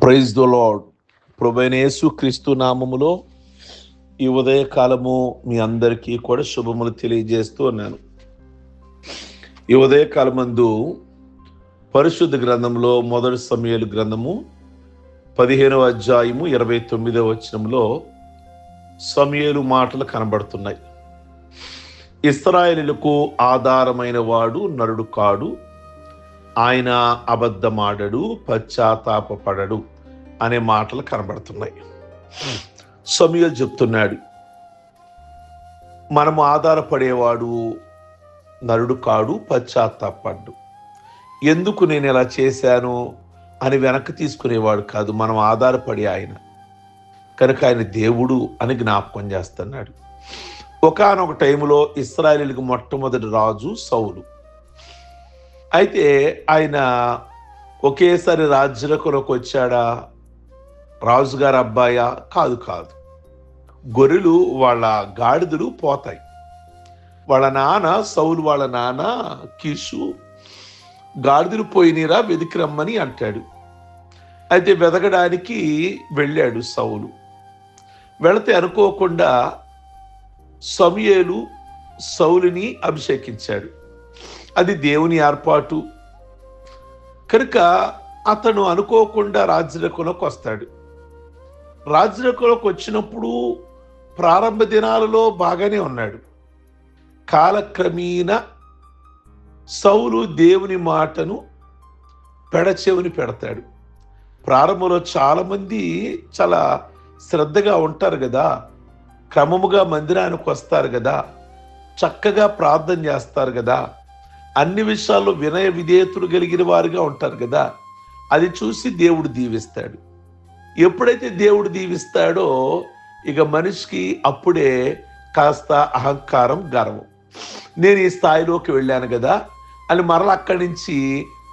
Praise the lord. ప్రభువైన యేసుక్రీస్తు నామములో ఈ ఉదయకాలము మీ అందరికీ కూడా శుభములు తెలియజేస్తూ ఉన్నాను. ఈ ఉదయకాలమందు పరిశుద్ధ గ్రంథంలో మొదటి సమూయేలు గ్రంథము 15వ అధ్యాయము 29వ వచనంలో సమూయేలు మాటలు కనబడుతున్నాయి. ఇశ్రాయేలులకు ఆధారమైన వాడు నరుడు కాడు, ఆయన అబద్ధమాడడు, పశ్చాత్తాపపడడు అనే మాటలు కనబడుతున్నాయి. సమూయేలు చెప్తున్నాడు, మనము ఆధారపడేవాడు నరుడు కాడు, పశ్చాత్తాపడ్డు. ఎందుకు నేను ఇలా చేశాను అని వెనక్కి తీసుకునేవాడు కాదు, మనం ఆధారపడి ఆయన కనుక ఆయన దేవుడు అని జ్ఞాపకం చేస్తున్నాడు. ఒకానొక టైంలో ఇశ్రాయేలుకు మొట్టమొదటి రాజు సౌలు. అయితే ఆయన ఒకేసారి రాజ్యంలోకి వచ్చాడా? రాజుగారి అబ్బాయా? కాదు. గొర్రెలు వాళ్ళ గాడిదలు పోతాయి. వాళ్ళ నాన్న సౌలు, వాళ్ళ నాన్న కీషు గాడిదలు పోయినరా వెతికిరమ్మని అంటాడు. అయితే వెతకడానికి వెళ్ళాడు సౌలు. వెళితే అనుకోకుండా సమూయేలు సౌలుని అభిషేకించాడు. అది దేవుని ఏర్పాటు కనుక అతను అనుకోకుండా రాజ్యంలోకి వస్తాడు. రాజ్యంలోకి వచ్చినప్పుడు ప్రారంభ దినాలలో బాగానే ఉన్నాడు. కాలక్రమేణా సౌలు దేవుని మాటను పెడచెవిని పెడతాడు. ప్రారంభంలో చాలామంది చాలా శ్రద్ధగా ఉంటారు కదా, క్రమముగా మందిరానికి వస్తారు కదా, చక్కగా ప్రార్థన చేస్తారు కదా, అన్ని విషయాల్లో వినయ విధేయతలు కలిగిన వారుగా ఉంటారు కదా. అది చూసి దేవుడు దీవిస్తాడు. ఎప్పుడైతే దేవుడు దీవిస్తాడో ఇక మనిషికి అప్పుడే కాస్త అహంకారం, గర్వం, నేను ఈ స్థాయిలోకి వెళ్ళాను కదా అని మరల అక్కడి నుంచి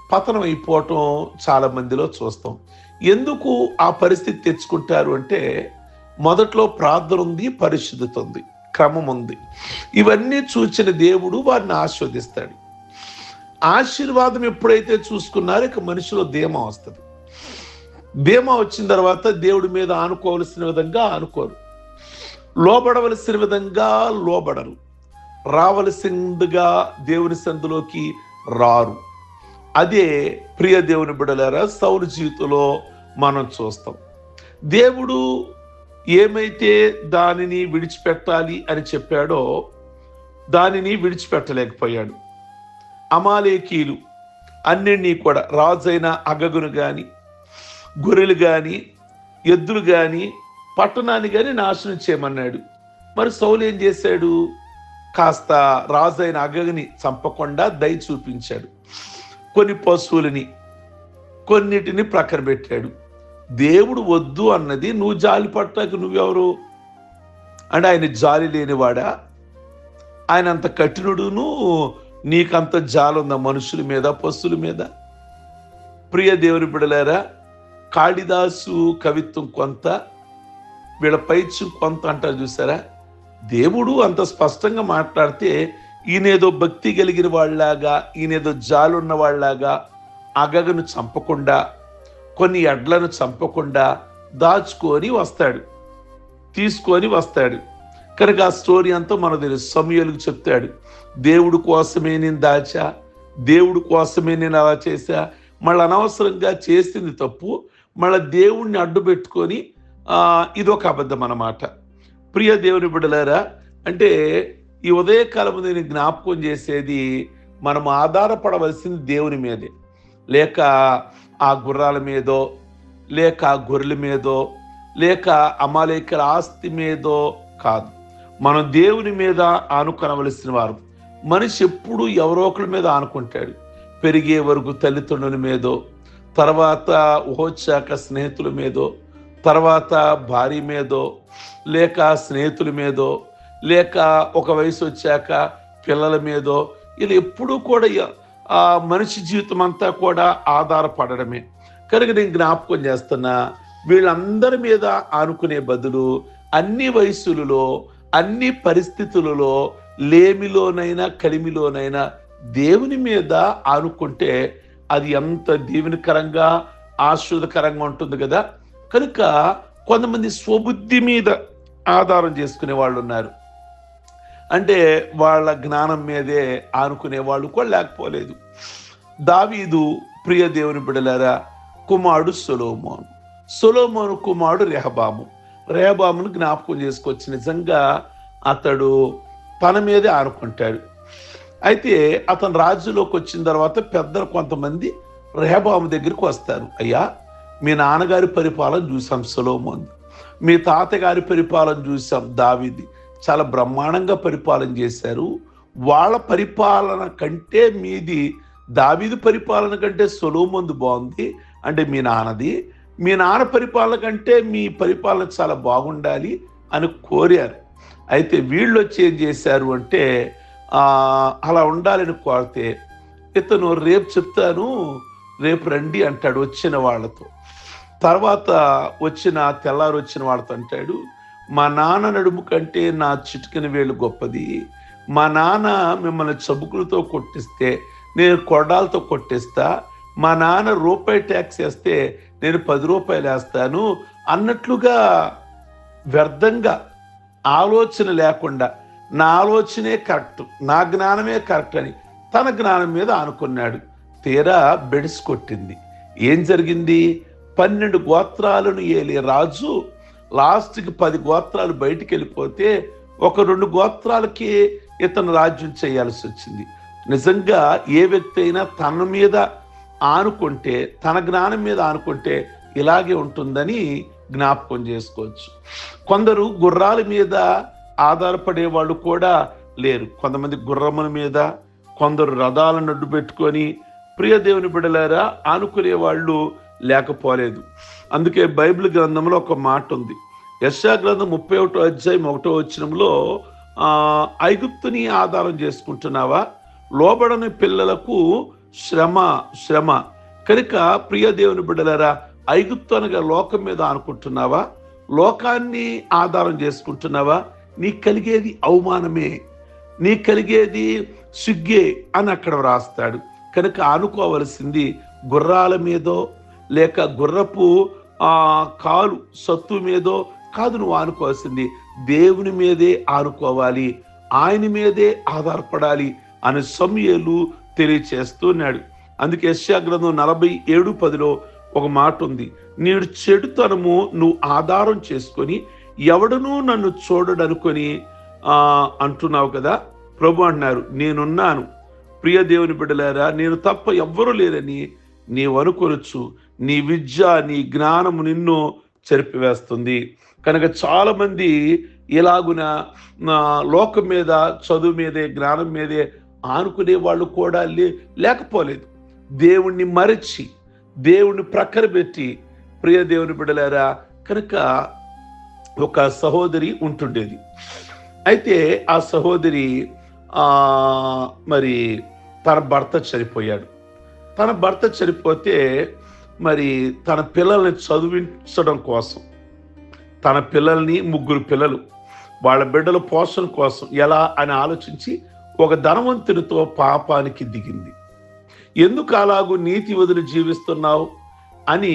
పతనం అయిపోవటం చాలా మందిలో చూస్తాం. ఎందుకు ఆ పరిస్థితి తెచ్చుకుంటారు అంటే, మొదట్లో ప్రార్థన ఉంది, పరిశుద్ధత ఉంది, క్రమం ఉంది. ఇవన్నీ చూచిన దేవుడు వారిని ఆశీర్వదిస్తాడు. ఆశీర్వాదం ఎప్పుడైతే చూసుకున్నారో ఇక మనిషిలో ధీమా వస్తుంది. ధీమా వచ్చిన తర్వాత దేవుడి మీద ఆనుకోవలసిన విధంగా ఆనుకోరు, లోబడవలసిన విధంగా లోబడరు, రావలసిందిగా దేవుని సందులోకి రారు. అదే ప్రియ దేవుని బిడ్డలారా సౌలు జీవితంలో మనం చూస్తాం. దేవుడు ఏమైతే దానిని విడిచిపెట్టాలి అని చెప్పాడో దానిని విడిచిపెట్టలేకపోయాడు. అమాలేకీలు అన్నింటినీ కూడా, రాజైన అగగును కానీ, గొర్రెలు కానీ, ఎద్దులు కానీ, పట్టణాన్ని కానీ నాశనం చేయమన్నాడు. మరి సౌలు ఏం చేశాడు? కాస్త రాజైన అగగుని చంపకుండా దయ చూపించాడు. కొన్ని పశువులని, కొన్నిటిని ప్రక్కన పెట్టాడు. దేవుడు వద్దు అన్నది నువ్వు జాలి పట్టకు నువ్వెవరు అంటే ఆయన జాలి లేనివాడా? ఆయన అంత కఠినుడును, నీకంత జాలి ఉందా మనుషుల మీద, పశువుల మీద? ప్రియ దేవుని బిడ్డలారా, కాళిదాసు కవిత్వం కొంత, వీళ్ళ పైత్యం కొంత అంటారు చూసారా. దేవుడు అంత స్పష్టంగా మాట్లాడితే ఈయనేదో భక్తి కలిగిన వాళ్ళలాగా, ఈయనేదో జాలి ఉన్న వాళ్ళలాగా అగగను చంపకుండా, కొన్ని ఎడ్లను చంపకుండా దాచుకొని వస్తాడు, తీసుకొని వస్తాడు. కనుక ఆ స్టోరీ అంతా మనకు తెలుసు. సమూయేలుకు చెప్తాడు, దేవుడు కోసమే నేను దాచా, దేవుడు కోసమే నేను అలా చేశా. మళ్ళీ అనవసరంగా చేసింది తప్పు, మళ్ళీ దేవుణ్ణి అడ్డు పెట్టుకొని ఇదొక అబద్ధం అన్నమాట. ప్రియ దేవుని బిడ్డలారా, అంటే ఈ ఉదయకాలం నేను జ్ఞాపకం చేసేది, మనం ఆధారపడవలసింది దేవుని మీదే, లేక ఆ గుర్రాల మీదో, లేక ఆ గొర్రెల మీదో, లేక అమాలేకుల ఆస్తి మీదో కాదు. మనం దేవుని మీద ఆనుకొనవలసిన వారు. మనిషి ఎప్పుడు ఎవరో ఒకరి మీద ఆనుకుంటాడు. పెరిగే వరకు తల్లిదండ్రుల మీదో, తర్వాత వచ్చాక స్నేహితుల మీదో, తర్వాత భార్య మీదో, లేక స్నేహితుల మీదో, లేక ఒక వయసు వచ్చాక పిల్లల మీదో, ఇలా ఎప్పుడూ కూడా ఆ మనిషి జీవితం అంతా కూడా ఆధారపడడమే. కనుక నేను జ్ఞాపకం చేస్తున్నా, వీళ్ళందరి మీద ఆనుకునే బదులు అన్ని వయసులలో, అన్ని పరిస్థితులలో, లేమిలోనైనా కలిమిలోనైనా దేవుని మీద ఆనుకుంటే అది ఎంత దీవెనకరంగా ఆశీర్వదకరంగా ఉంటుంది కదా. కనుక కొంతమంది స్వబుద్ధి మీద ఆధారం చేసుకునే వాళ్ళు ఉన్నారు. అంటే వాళ్ళ జ్ఞానం మీదే ఆనుకునే వాళ్ళు కూడా లేకపోలేదు. దావీదు ప్రియ దేవుని బిడ్డలారా కుమారుడు సొలొమోను, సొలొమోను కుమారుడు రెహబామును జ్ఞాపకం చేసుకోవచ్చు. నిజంగా అతడు తన మీదే ఆనుకుంటాడు. అయితే అతను రాజ్యంలోకి వచ్చిన తర్వాత పెద్దలు కొంతమంది రెహబాము దగ్గరికి వస్తారు. అయ్యా, మీ నాన్నగారి పరిపాలన చూసాం సొలొమోను, మీ తాతగారి పరిపాలన చూసాం దావీది, చాలా బ్రహ్మాండంగా పరిపాలన చేశారు. వాళ్ళ పరిపాలన కంటే మీది, దావీదు పరిపాలన కంటే సొలొమోను బాగుంది. అంటే మీ నాన్న పరిపాలన కంటే మీ పరిపాలన చాలా బాగుండాలి అని కోరారు. అయితే వీళ్ళు వచ్చి ఏం చేశారు అంటే అలా ఉండాలని కోరితే ఇతను రేపు చెప్తాను, రేపు రండి అంటాడు వచ్చిన వాళ్ళతో. తర్వాత తెల్లారు వచ్చిన వాళ్ళతో అంటాడు, మా నాన్న నడుము కంటే నా చిటికెన వేలు గొప్పది. మా నాన్న మిమ్మల్ని చబుకులతో కొట్టిస్తే నేను కొడాలతో కొట్టిస్తా. మా నాన్న రూపాయి ట్యాక్స్ వేస్తే నేను 10 రూపాయలు వేస్తాను అన్నట్లుగా వ్యర్థంగా ఆలోచన లేకుండా నా ఆలోచనే కరెక్ట్, నా జ్ఞానమే కరెక్ట్ అని తన జ్ఞానం మీద ఆనుకున్నాడు. తీరా బెడిసి కొట్టింది. ఏం జరిగింది? 12 గోత్రాలను ఏలే రాజు లాస్ట్కి 10 గోత్రాలు బయటికి వెళ్ళిపోతే ఒక 2 గోత్రాలకి ఇతను రాజ్యం చేయాల్సి వచ్చింది. నిజంగా ఏ వ్యక్తి అయినా తన మీద ఆనుకుంటే, తన జ్ఞానం మీద ఆనుకుంటే ఇలాగే ఉంటుందని జ్ఞాపకం చేసుకోవచ్చు. కొందరు గుర్రాల మీద ఆధారపడే వాళ్ళు కూడా లేరు. కొంతమంది గుర్రముల మీద, కొందరు రథాలను అడ్డు పెట్టుకొని ప్రియ దేవుని బిడ్డలారా ఆనుకునే వాళ్ళు లేకపోలేదు. అందుకే బైబిల్ గ్రంథంలో ఒక మాట ఉంది. యెషయా గ్రంథం 31వ అధ్యాయం 1వ వచనంలో ఐగుప్తుని ఆధారం చేసుకుంటున్నావా? లోబడని పిల్లలకు శ్రమ. కనుక ప్రియ దేవుని బిడ్డలారా ఐగుప్తు అనగా లోకం మీద ఆనుకుంటున్నావా? లోకాన్ని ఆధారం చేసుకుంటున్నావా? నీకు కలిగేది అవమానమే, నీకు కలిగేది సిగ్గే అని అక్కడ వ్రాస్తాడు. కనుక ఆనుకోవలసింది గుర్రాల మీదో లేక గుర్రపు కాలు సత్తు మీదో కాదు. నువ్వు ఆనుకోవాల్సింది దేవుని మీదే ఆనుకోవాలి, ఆయన మీదే ఆధారపడాలి అని సమూయేలు తెలియచేస్తున్నాడు. అందుకే యెషయా గ్రంథం 47:10లో ఒక మాట ఉంది, నీడు చెడుతనము నువ్వు ఆధారం చేసుకొని ఎవడనూ నన్ను చూడడనుకొని అంటున్నావు కదా. ప్రభు అంటున్నారు, నేనున్నాను ప్రియ దేవుని బిడ్డలారా, నేను తప్ప ఎవ్వరూ లేరని నీవు అనుకొనొచ్చు. నీ విద్య, నీ జ్ఞానము నిన్ను చెరిపివేస్తుంది. కనుక చాలా మంది ఇలాగున లోకం మీద, చదువు మీదే, జ్ఞానం మీదే ఆనుకునే వాళ్ళు కూడా లేకపోలేదు. దేవుణ్ణి మరచి, దేవుణ్ణి ప్రక్కన పెట్టి ప్రియ దేవుని బిడ్డలారా, కనుక ఒక సహోదరి ఉంటుండేది. అయితే ఆ సహోదరి మరి తన భర్త చనిపోయాడు. తన భర్త చనిపోతే మరి తన పిల్లల్ని చదివించడం కోసం, తన పిల్లల్ని 3 పిల్లలు, వాళ్ళ బిడ్డల పోషణ కోసం ఎలా అని ఆలోచించి ఒక ధనవంతునితో పాపానికి దిగింది. ఎందుకు అలాగూ నీతి వదిలి జీవిస్తున్నావు అని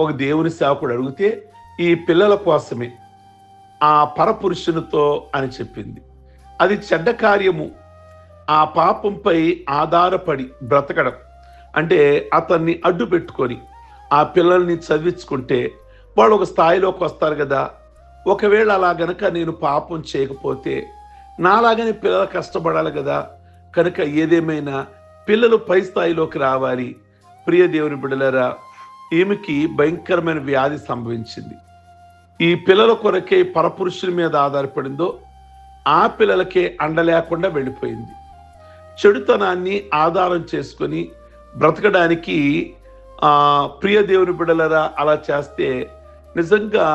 ఒక దేవుని సేవకుడు అడిగితే ఈ పిల్లల కోసమే, ఆ పరపురుషునితో అని చెప్పింది. అది చెడ్డ కార్యము. ఆ పాపంపై ఆధారపడి బ్రతకడం అంటే అతన్ని అడ్డు పెట్టుకొని ఆ పిల్లల్ని చదివించుకుంటే వాళ్ళు ఒక స్థాయిలోకి వస్తారు కదా. ఒకవేళ అలా గనక నేను పాపం చేయకపోతే నాలాగనే పిల్లలు కష్టపడాలి కదా. కనుక ఏదేమైనా పిల్లలు పై స్థాయిలోకి రావాలి. ప్రియ దేవుని బిడ్డలారా, ఈమెకి భయంకరమైన వ్యాధి సంభవించింది. ఈ పిల్లల కొరకే పరపురుషుని మీద ఆధారపడిందో ఆ పిల్లలకే అండ లేకుండా వెళ్ళిపోయింది. చెడుతనాన్ని ఆధారం చేసుకొని బ్రతకడానికి ప్రియ దేవుని బిడ్డలారా అలా చేస్తే నిజంగా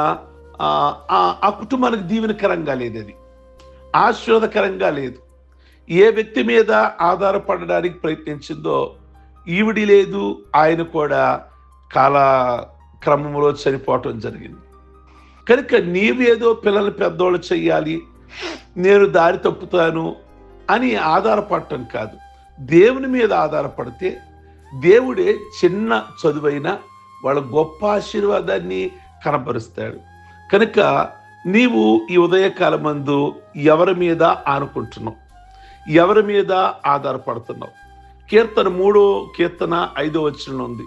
ఆ కుటుంబానికి దీవెనకరంగా లేదు, అది ఆశీర్వాదకరంగా లేదు. ఏ వ్యక్తి మీద ఆధారపడడానికి ప్రయత్నించిందో ఈవిడి లేదు, ఆయన కూడా కాలక్రమంలో చనిపోవటం జరిగింది. కనుక నీవేదో పిల్లలు పెద్దోళ్ళు చెయ్యాలి, నేను దారి తప్పుతాను అని ఆధారపడటం కాదు. దేవుని మీద ఆధారపడితే దేవుడే చిన్న చదువైనా వాళ్ళ గొప్ప ఆశీర్వాదాన్ని కనబరుస్తాడు. కనుక నీవు ఈ ఉదయకాలమందు ఎవరి మీద ఆనుకుంటున్నావు, ఎవరి మీద ఆధారపడుతున్నావు? కీర్తన 3:5 ఉంది.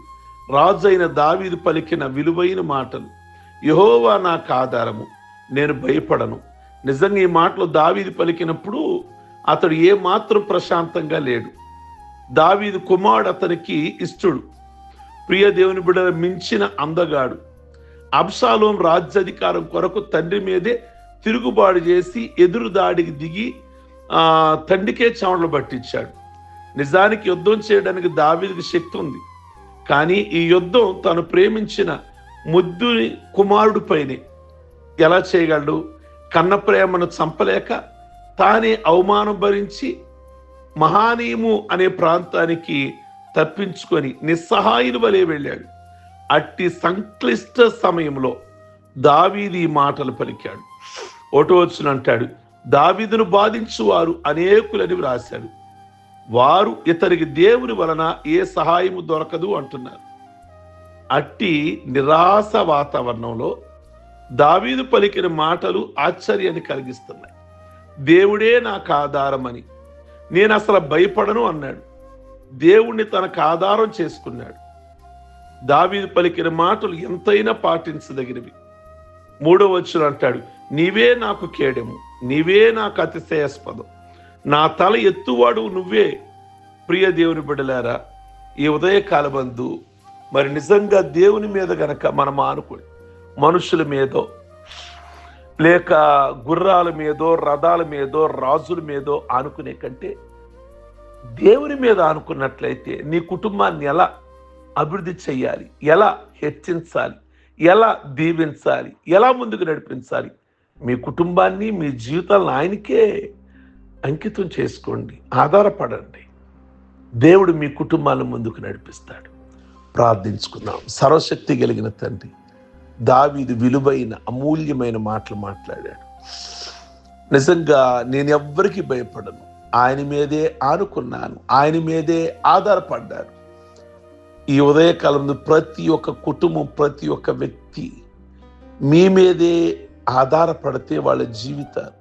రాజు అయిన దావీదు పలికిన విలువైన మాటలు, యెహోవా నాకు ఆధారము, నేను భయపడను. నిజంగా ఈ మాటలు దావీదు పలికినప్పుడు అతడు ఏ మాత్రం ప్రశాంతంగా లేడు. దావీదు కుమారుడు అతనికి ఇష్టడు, ప్రియ దేవుని బిడ్డల మించిన అందగాడు. అబ్షాలోం రాజ్యాధికారం కొరకు తండ్రి మీదే తిరుగుబాటు చేసి ఎదురు దాడికి దిగి తండ్రికే చెమటలు పట్టించాడు. నిజానికి యుద్ధం చేయడానికి దావీదుకి శక్తి ఉంది, కానీ ఈ యుద్ధం తను ప్రేమించిన ముద్దుని కుమారుడు పైనే ఎలా చేయగలడు? కన్న ప్రేమను చంపలేక తానే అవమానం భరించి మహానీము అనే ప్రాంతానికి తప్పించుకొని నిస్సహాయుని వలె వెళ్ళాడు. అట్టి సంక్లిష్ట సమయంలో దావీదు ఈ మాటలు పలికాడు. 1 అంటాడు, దావీదును బాధించువారు అనేకులని వ్రాశాడు, వారు ఇతనికి దేవుని వలన ఏ సహాయము దొరకదు అంటున్నారు. అట్టి నిరాశ వాతావరణంలో దావీదు పలికిన మాటలు ఆశ్చర్యాన్ని కలిగిస్తున్నాయి. దేవుడే నాకు ఆధారమని, నేను అసలు భయపడను అన్నాడు. దేవుణ్ణి తనకు ఆధారం చేసుకున్నాడు. దావీదు పలికిన మాటలు ఎంతైనా పాటించదగినవి. 3 అంటాడు, నీవే నాకు కేడెము, నీవే నాకు అతిశయాస్పదం, నా తల ఎత్తువాడు నువ్వే. ప్రియ దేవుని బిడ్డలారా, ఈ ఉదయకాలమందు మరి నిజంగా దేవుని మీద గనక మనం ఆనుకుని మనుషుల మీదో లేక గుర్రాల మీదో రథాల మీదో రాజుల మీదో ఆనుకునే కంటే దేవుని మీద ఆనుకున్నట్లయితే నీ కుటుంబాన్ని ఎలా అభివృద్ధి చెయ్యాలి, ఎలా హెచ్చించాలి, ఎలా దీవించాలి, ఎలా ముందుకు నడిపించాలి, మీ కుటుంబాన్ని మీ జీవితాలను ఆయనకే అంకితం చేసుకోండి, ఆధారపడండి. దేవుడు మీ కుటుంబాలను ముందుకు నడిపిస్తాడు. ప్రార్థించుకుందాం. సర్వశక్తి కలిగిన తండ్రి, దావీదు విలువైన అమూల్యమైన మాటలు మాట్లాడాడు. నిజంగా నేను ఎవ్వరికి భయపడను, ఆయన మీదే ఆనుకున్నాను, ఆయన మీదే ఆధారపడ్డాను. ఈ ఉదయకాలంలో ప్రతి ఒక్క కుటుంబం, ప్రతి ఒక్క వ్యక్తి మీ మీదే ఆధారపడితే వాళ్ళ జీవితాలు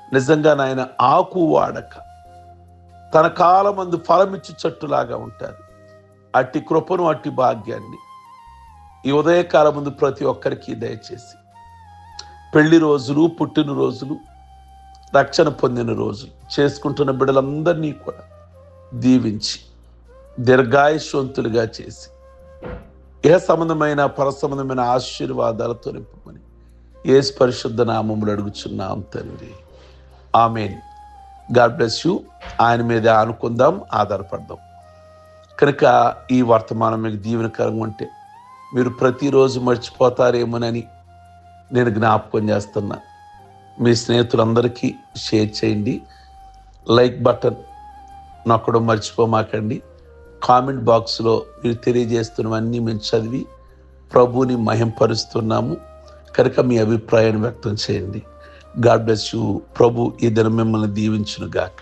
నిజంగా నాయన ఆకు వాడక తన కాలమందు ఫలమిచ్చు చెట్టులాగా ఉంటారు. అట్టి కృపను, అట్టి భాగ్యాన్ని ఈ ఉదయకాలం ముందు ప్రతి ఒక్కరికి దయచేసి పెళ్లి రోజులు, పుట్టినరోజులు, రక్షణ పొందిన రోజులు చేసుకుంటున్న బిడ్డలందరినీ కూడా దీవించి దీర్ఘాయుష్వంతులుగా చేసి ఏ సంబంధమైన పర సంబంధమైన ఆశీర్వాదాలతో నింపమని యేసు పరిశుద్ధ నామములో అడుగుచున్నాం తండ్రి. ఆమేన్. God bless you. ఆయన మీద ఆనుకుందాం, ఆధారపడదాం. కనుక ఈ వర్తమానం మీకు దీవెనకరంగా ఉంటే మీరు ప్రతిరోజు మర్చిపోతారేమోనని నేను జ్ఞాపకం చేస్తున్నా. మీ స్నేహితులందరికీ షేర్ చేయండి. లైక్ బటన్ నొక్కడం మర్చిపోమాకండి. కామెంట్ బాక్స్లో మీరు తెలియజేస్తున్నవన్నీ మేము చదివి ప్రభువుని మహింపరుస్తున్నాము. కనుక మీ అభిప్రాయాన్ని వ్యక్తం చేయండి. God bless you. ప్రభు ఈ దినం మిమ్మల్ని దీవించును గాక.